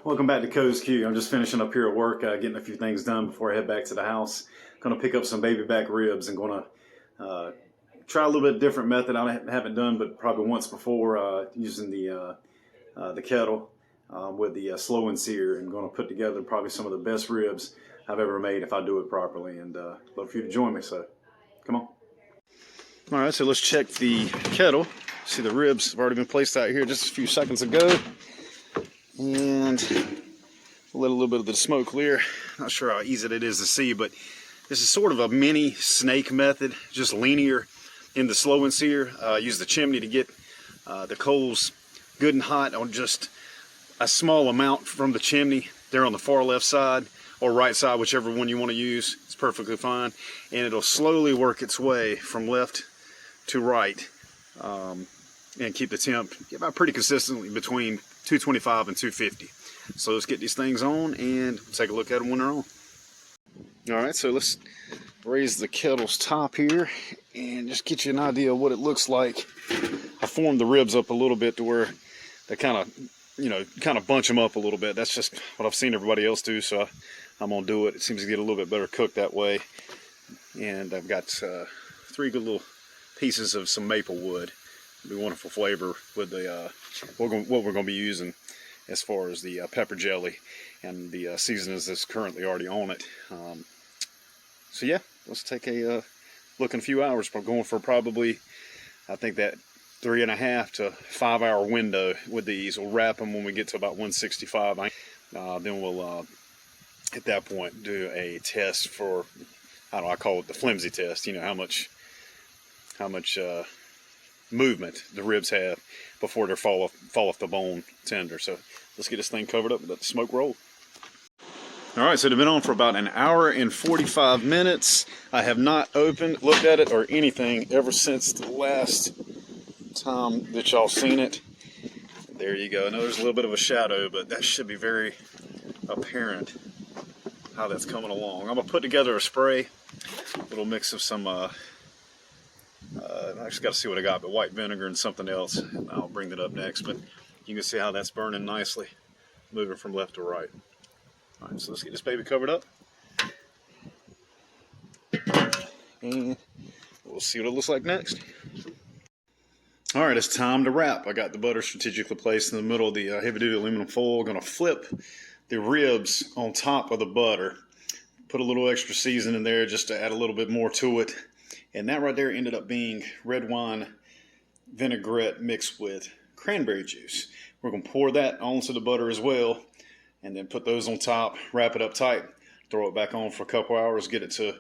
Welcome back to Co's Q. I'm just finishing up here at work, getting a few things done before I head back to the house. Going to pick up some baby back ribs and going to try a little bit different method I haven't done, but probably once before, using the kettle with the slow and sear, and going to put together probably some of the best ribs I've ever made if I do it properly. And love for you to join me. So come on. All right, so let's check the kettle. See, the ribs have already been placed out here just a few seconds ago. And we'll let a little bit of the smoke clear. Not sure how easy it is to see, but this is sort of a mini snake method, just linear in the slow and sear. Use the chimney to get the coals good and hot on just a small amount from the chimney. There on the far left side or right side, whichever one you want to use. It's perfectly fine. And it'll slowly work its way from left to right and keep the temp about pretty consistently between 225 and 250. So let's get these things on and take a look at them when they're on. All right, so let's raise the kettle's top here and just get you an idea of what it looks like. I formed the ribs up a little bit to where they kind of bunch them up a little bit. That's just what I've seen everybody else do, so I'm gonna do it. It seems to get a little bit better cooked that way. And I've got 3 good little pieces of some maple wood. It'll be wonderful flavor with the what we're going to be using as far as the pepper jelly and the seasonings that's currently already on it. So yeah, let's take a look in a few hours. We're going for probably, I think, that 3.5 to 5 hour window with these. We'll wrap them when we get to about 165. Then we'll at that point do a test for, I don't know, I call it the flimsy test. You know, how much movement the ribs have before they fall off the bone tender. So let's get this thing covered up and let the smoke roll. All right, so they've been on for about 1 hour and 45 minutes. I have not opened, looked at it, or anything ever since the last time that y'all seen it. There you go. I know there's a little bit of a shadow, but that should be very apparent how that's coming along. I'm gonna put together a spray, a little mix of some I just got to see what I got, but white vinegar and something else. And I'll bring that up next, but you can see how that's burning nicely, moving from left to right. All right, so let's get this baby covered up. And we'll see what it looks like next. All right, it's time to wrap. I got the butter strategically placed in the middle of the heavy-duty aluminum foil. Going to flip the ribs on top of the butter. Put a little extra seasoning in there just to add a little bit more to it. And that right there ended up being red wine vinaigrette mixed with cranberry juice. We're going to pour that onto the butter as well, and then put those on top, wrap it up tight, throw it back on for a couple hours, get it to,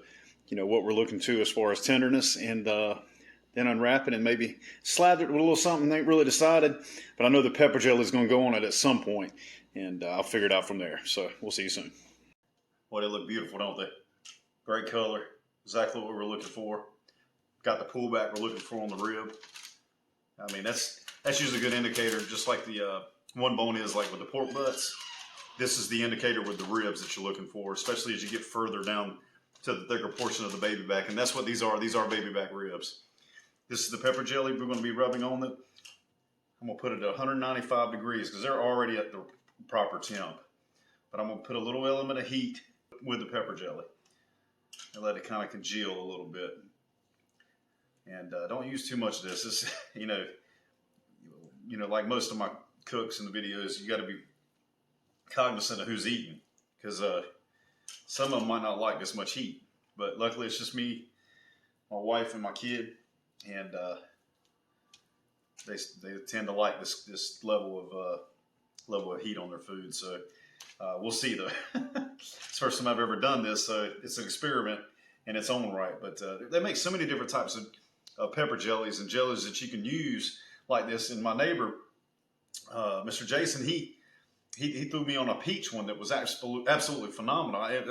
you know, what we're looking to as far as tenderness, and then unwrap it and maybe slather it with a little something. Ain't really decided, but I know the pepper jelly is going to go on it at some point, and I'll figure it out from there. So we'll see you soon. Boy, they look beautiful, don't they? Great color, exactly what we're looking for. Got the pullback we're looking for on the rib. I mean, that's usually a good indicator, just like the one bone is like with the pork butts. This is the indicator with the ribs that you're looking for, especially as you get further down to the thicker portion of the baby back. And that's what these are. These are baby back ribs. This is the pepper jelly we're going to be rubbing on it. I'm going to put it at 195 degrees because they're already at the proper temp. But I'm going to put a little element of heat with the pepper jelly and let it kind of congeal a little bit. And don't use too much of this. This, you know, like most of my cooks in the videos, you got to be cognizant of who's eating, because some of them might not like this much heat. But luckily, it's just me, my wife, and my kid, and they tend to like this level of heat on their food. So we'll see though. It's the first time I've ever done this, so it's an experiment in its own right. But they make so many different types of pepper jellies and jellies that you can use like this. And my neighbor, Mr. Jason, he threw me on a peach one that was absolutely phenomenal. I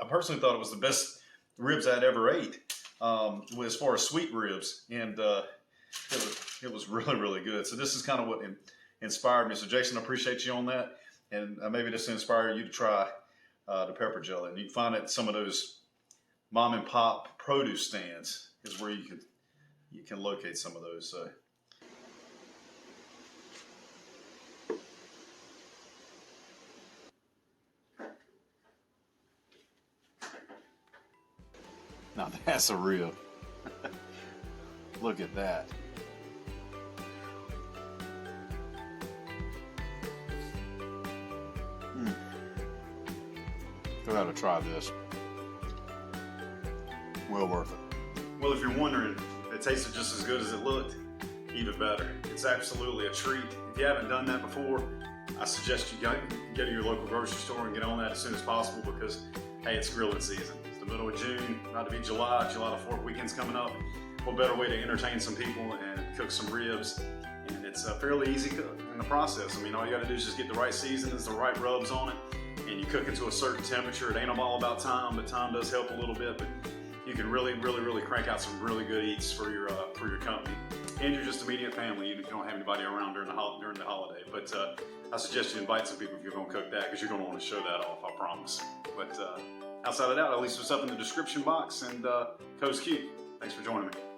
personally thought it was the best ribs I'd ever ate, as far as sweet ribs, and it was really, really good. So this is kind of what inspired me. So Jason, I appreciate you on that, and maybe this will inspire you to try the pepper jelly. And you can find it at some of those mom and pop produce stands is where you can locate some of those. Now that's a rib. Look at that. Gotta try this. Well worth it. Well, if you're wondering, it tasted just as good as it looked, even better. It's absolutely a treat. If you haven't done that before, I suggest you go to your local grocery store and get on that as soon as possible because, hey, it's grilling season. It's the middle of June, about to be July. July the 4th weekend's coming up. What better way to entertain some people and cook some ribs? And it's a fairly easy cook in the process. I mean, all you gotta do is just get the right seasonings, the right rubs on it, and you cook it to a certain temperature. It ain't all about time, but time does help a little bit. But you can really crank out some really good eats for your company and your just immediate family. You don't have anybody around during the holiday. But I suggest you invite some people if you're gonna cook that because you're gonna want to show that off, I promise. But outside of that, I'll leave some stuff in the description box, and Coast Q. Thanks for joining me.